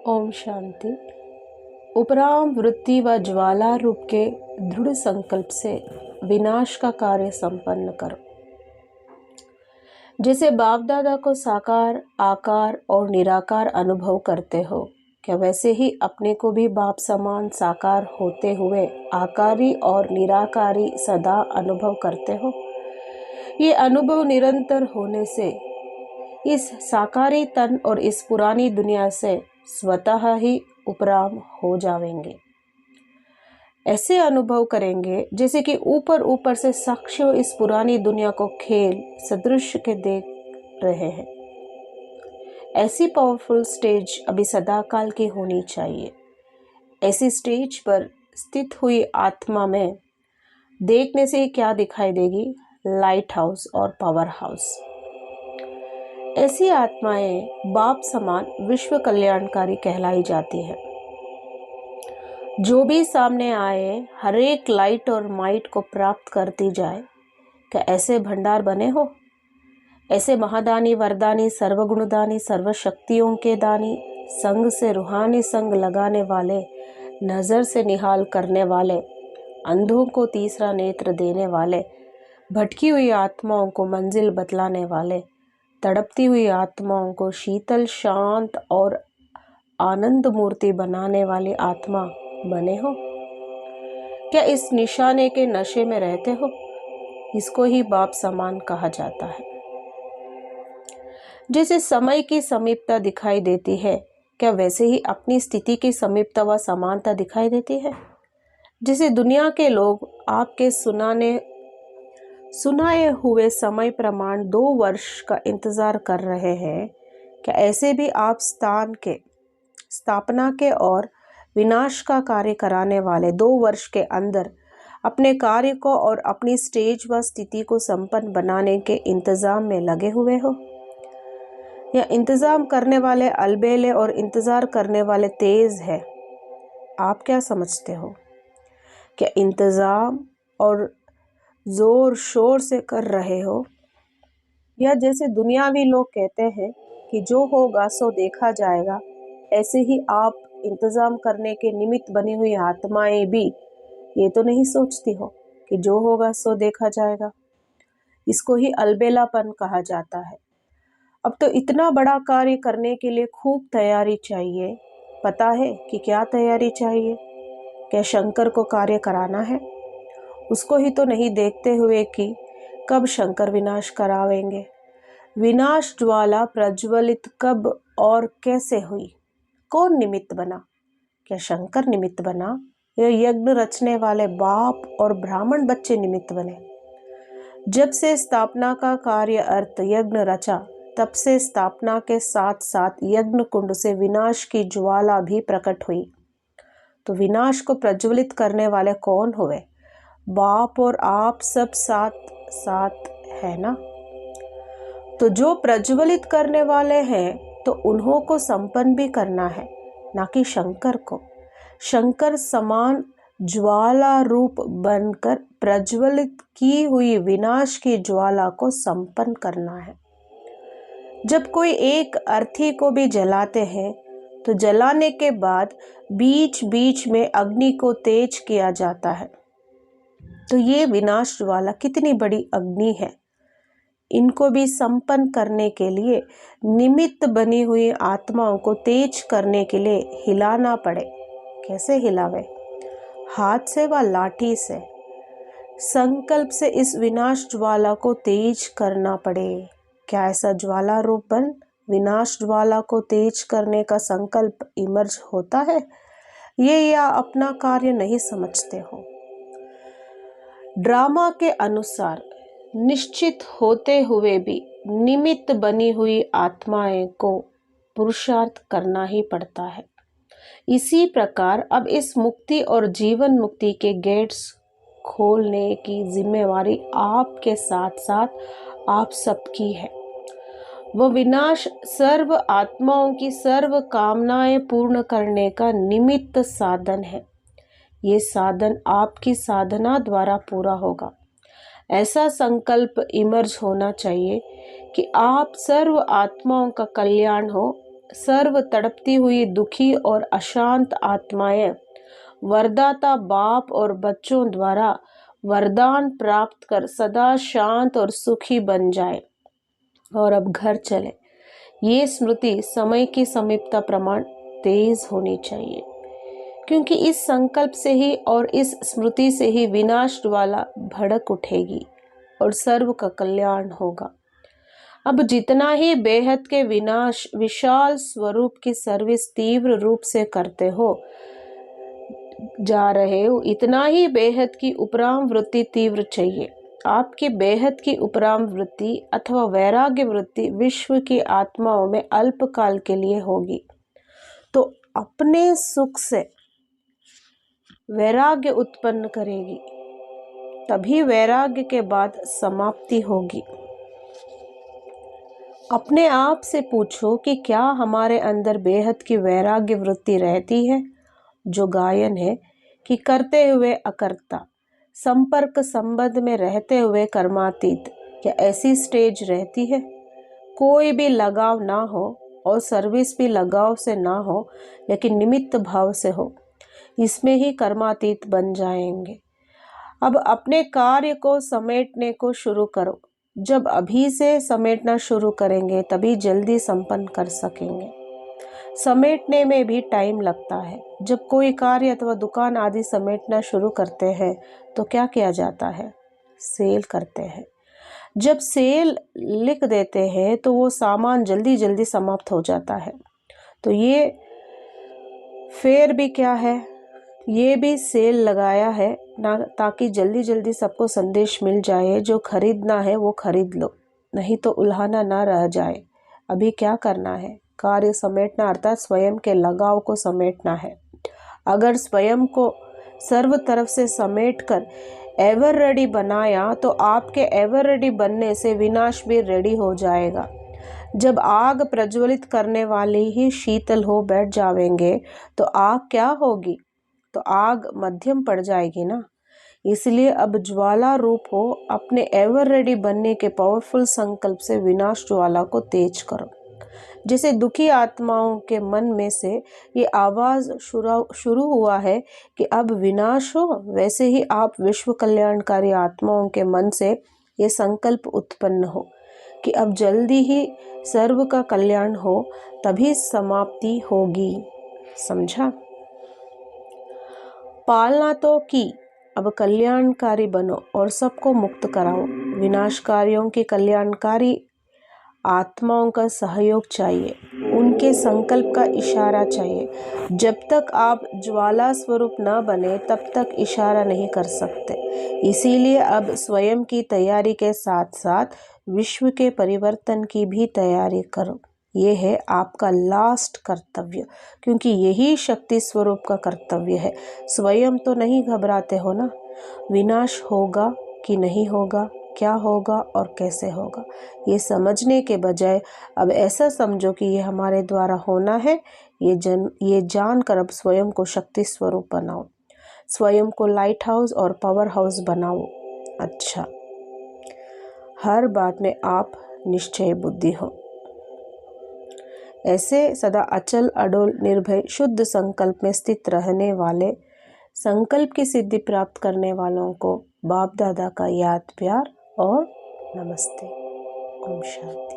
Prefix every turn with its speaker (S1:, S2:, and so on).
S1: ओम शांति। उपराम वृत्ति व ज्वाला रूप के दृढ़ संकल्प से विनाश का कार्य संपन्न करो। जैसे बाप दादा को साकार, आकार और निराकार अनुभव करते हो, क्या वैसे ही अपने को भी बाप समान साकार होते हुए आकारी और निराकारी सदा अनुभव करते हो। ये अनुभव निरंतर होने से इस साकारी तन और इस पुरानी दुनिया से स्वतः ही उपराम हो जाएंगे। ऐसे अनुभव करेंगे जैसे कि ऊपर ऊपर से साक्षियों इस पुरानी दुनिया को खेल सदृश के देख रहे हैं। ऐसी पावरफुल स्टेज अभी सदा काल की होनी चाहिए। ऐसी स्टेज पर स्थित हुई आत्मा में देखने से क्या दिखाई देगी? लाइट हाउस और पावर हाउस। ऐसी आत्माएं बाप समान विश्व कल्याणकारी कहलाई जाती है। जो भी सामने आए हर एक लाइट और माइट को प्राप्त करती जाए। क्या ऐसे भंडार बने हो? ऐसे महादानी, वरदानी, सर्वगुणदानी, सर्वशक्तियों के दानी, संग से रूहानी संग लगाने वाले, नज़र से निहाल करने वाले, अंधों को तीसरा नेत्र देने वाले, भटकी हुई आत्माओं को मंजिल बतलाने वाले, तड़पती हुई आत्माओं को शीतल, शांत और आनंद मूर्ति बनाने वाली आत्मा बने हो? क्या इस निशाने के नशे में रहते हो? इसको ही बाप समान कहा जाता है। जैसे समय की समीपता दिखाई देती है, क्या वैसे ही अपनी स्थिति की समीपता व समानता दिखाई देती है? जैसे दुनिया के लोग आपके सुनाए हुए समय प्रमाण 2 वर्ष का इंतजार कर रहे हैं, क्या ऐसे भी आप स्थापना के और विनाश का कार्य कराने वाले 2 वर्ष के अंदर अपने कार्य को और अपनी स्टेज व स्थिति को संपन्न बनाने के इंतजाम में लगे हुए हो? या इंतजाम करने वाले अलबेले और इंतजार करने वाले तेज है? आप क्या समझते हो? क्या इंतजाम और जोर शोर से कर रहे हो, या जैसे दुनियावी लोग कहते हैं कि जो होगा सो देखा जाएगा, ऐसे ही आप इंतजाम करने के निमित्त बनी हुई आत्माएं भी ये तो नहीं सोचती हो कि जो होगा सो देखा जाएगा। इसको ही अलबेलापन कहा जाता है। अब तो इतना बड़ा कार्य करने के लिए खूब तैयारी चाहिए। पता है कि क्या तैयारी चाहिए? क्या शंकर को कार्य कराना है? उसको ही तो नहीं देखते हुए कि कब शंकर विनाश करावेंगे। विनाश ज्वाला प्रज्वलित कब और कैसे हुई? कौन निमित्त बना? क्या शंकर निमित्त बना या यज्ञ रचने वाले बाप और ब्राह्मण बच्चे निमित्त बने? जब से स्थापना का कार्य अर्थ यज्ञ रचा, तब से स्थापना के साथ साथ यज्ञ कुंड से विनाश की ज्वाला भी प्रकट हुई। तो विनाश को प्रज्वलित करने वाले कौन हुए? बाप और आप सब साथ साथ है ना। तो जो प्रज्वलित करने वाले हैं तो उन्हों को संपन्न भी करना है, ना कि शंकर को। शंकर समान ज्वाला रूप बनकर प्रज्वलित की हुई विनाश की ज्वाला को संपन्न करना है। जब कोई एक अर्थी को भी जलाते हैं तो जलाने के बाद बीच बीच में अग्नि को तेज किया जाता है। तो ये विनाश ज्वाला कितनी बड़ी अग्नि है। इनको भी संपन्न करने के लिए निमित्त बनी हुई आत्माओं को तेज करने के लिए हिलाना पड़े। कैसे हिलावे? हाथ से व लाठी से। संकल्प से इस विनाश ज्वाला को तेज करना पड़े। क्या ऐसा ज्वाला रूप बन विनाश ज्वाला को तेज करने का संकल्प इमर्ज होता है? ये या अपना कार्य नहीं समझते हो। ड्रामा के अनुसार निश्चित होते हुए भी निमित्त बनी हुई आत्माएं को पुरुषार्थ करना ही पड़ता है। इसी प्रकार अब इस मुक्ति और जीवन मुक्ति के गेट्स खोलने की जिम्मेवारी आपके साथ साथ आप सबकी है। वह विनाश सर्व आत्माओं की सर्व कामनाएं पूर्ण करने का निमित्त साधन है। ये साधन आपकी साधना द्वारा पूरा होगा। ऐसा संकल्प इमर्ज होना चाहिए कि आप सर्व आत्माओं का कल्याण हो सर्व तड़पती हुई दुखी और अशांत आत्माएं वरदाता बाप और बच्चों द्वारा वरदान प्राप्त कर सदा शांत और सुखी बन जाए और अब घर चले। ये स्मृति समय की समीपता प्रमाण तेज होनी चाहिए, क्योंकि इस संकल्प से ही और इस स्मृति से ही विनाश ज्वाला भड़क उठेगी और सर्व का कल्याण होगा। अब जितना ही बेहद के विनाश विशाल स्वरूप की सर्विस तीव्र रूप से करते हो जा रहे हो, इतना ही बेहद की उपराम वृत्ति तीव्र चाहिए। आपकी बेहद की उपराम वृत्ति अथवा वैराग्य वृत्ति विश्व की आत्माओं में अल्पकाल के लिए होगी, तो अपने सुख से वैराग्य उत्पन्न करेगी, तभी वैराग्य के बाद समाप्ति होगी। अपने आप से पूछो कि क्या हमारे अंदर बेहद की वैराग्य वृत्ति रहती है, जो गायन है कि करते हुए अकर्ता, संपर्क संबंध में रहते हुए कर्मातीत, क्या ऐसी स्टेज रहती है? कोई भी लगाव ना हो और सर्विस भी लगाव से ना हो, लेकिन निमित्त भाव से हो, इसमें ही कर्मातीत बन जाएंगे। अब अपने कार्य को समेटने को शुरू करो। जब अभी से समेटना शुरू करेंगे तभी जल्दी संपन्न कर सकेंगे। समेटने में भी टाइम लगता है। जब कोई कार्य अथवा दुकान आदि समेटना शुरू करते हैं तो क्या किया जाता है? सेल करते हैं। जब सेल लिख देते हैं तो वो सामान जल्दी जल्दी समाप्त हो जाता है। तो ये फेयर भी क्या है? ये भी सेल लगाया है ना, ताकि जल्दी जल्दी सबको संदेश मिल जाए, जो खरीदना है वो खरीद लो, नहीं तो उल्हाना ना रह जाए। अभी क्या करना है? कार्य समेटना, अर्थात स्वयं के लगाव को समेटना है। अगर स्वयं को सर्व तरफ से समेट कर एवर रेडी बनाया तो आपके एवर रेडी बनने से विनाश भी रेडी हो जाएगा। जब आग प्रज्वलित करने वाले ही शीतल हो बैठ जाएंगे तो आग क्या होगी? तो आग मध्यम पड़ जाएगी ना। इसलिए अब ज्वाला रूप हो अपने एवर रेडी बनने के पावरफुल संकल्प से विनाश ज्वाला को तेज करो। जैसे दुखी आत्माओं के मन में से ये आवाज शुरू हुआ है कि अब विनाश हो, वैसे ही आप विश्व कल्याणकारी आत्माओं के मन से ये संकल्प उत्पन्न हो कि अब जल्दी ही सर्व का कल्याण हो, तभी समाप्ति होगी। समझा? पालना तो की, अब कल्याणकारी बनो और सबको मुक्त कराओ। विनाशकारियों की कल्याणकारी आत्माओं का सहयोग चाहिए, उनके संकल्प का इशारा चाहिए। जब तक आप ज्वाला स्वरूप न बने तब तक इशारा नहीं कर सकते। इसीलिए अब स्वयं की तैयारी के साथ साथ विश्व के परिवर्तन की भी तैयारी करो। ये है आपका लास्ट कर्तव्य, क्योंकि यही शक्ति स्वरूप का कर्तव्य है। स्वयं तो नहीं घबराते हो ना, विनाश होगा कि नहीं होगा, क्या होगा और कैसे होगा, ये समझने के बजाय अब ऐसा समझो कि ये हमारे द्वारा होना है। ये जानकर अब स्वयं को शक्ति स्वरूप बनाओ, स्वयं को लाइट हाउस और पावर हाउस बनाओ। अच्छा, हर बात में आप निश्चय बुद्धि हो। ऐसे सदा अचल अडोल निर्भय शुद्ध संकल्प में स्थित रहने वाले, संकल्प की सिद्धि प्राप्त करने वालों को बाप दादा का याद प्यार और नमस्ते। ओम शांति।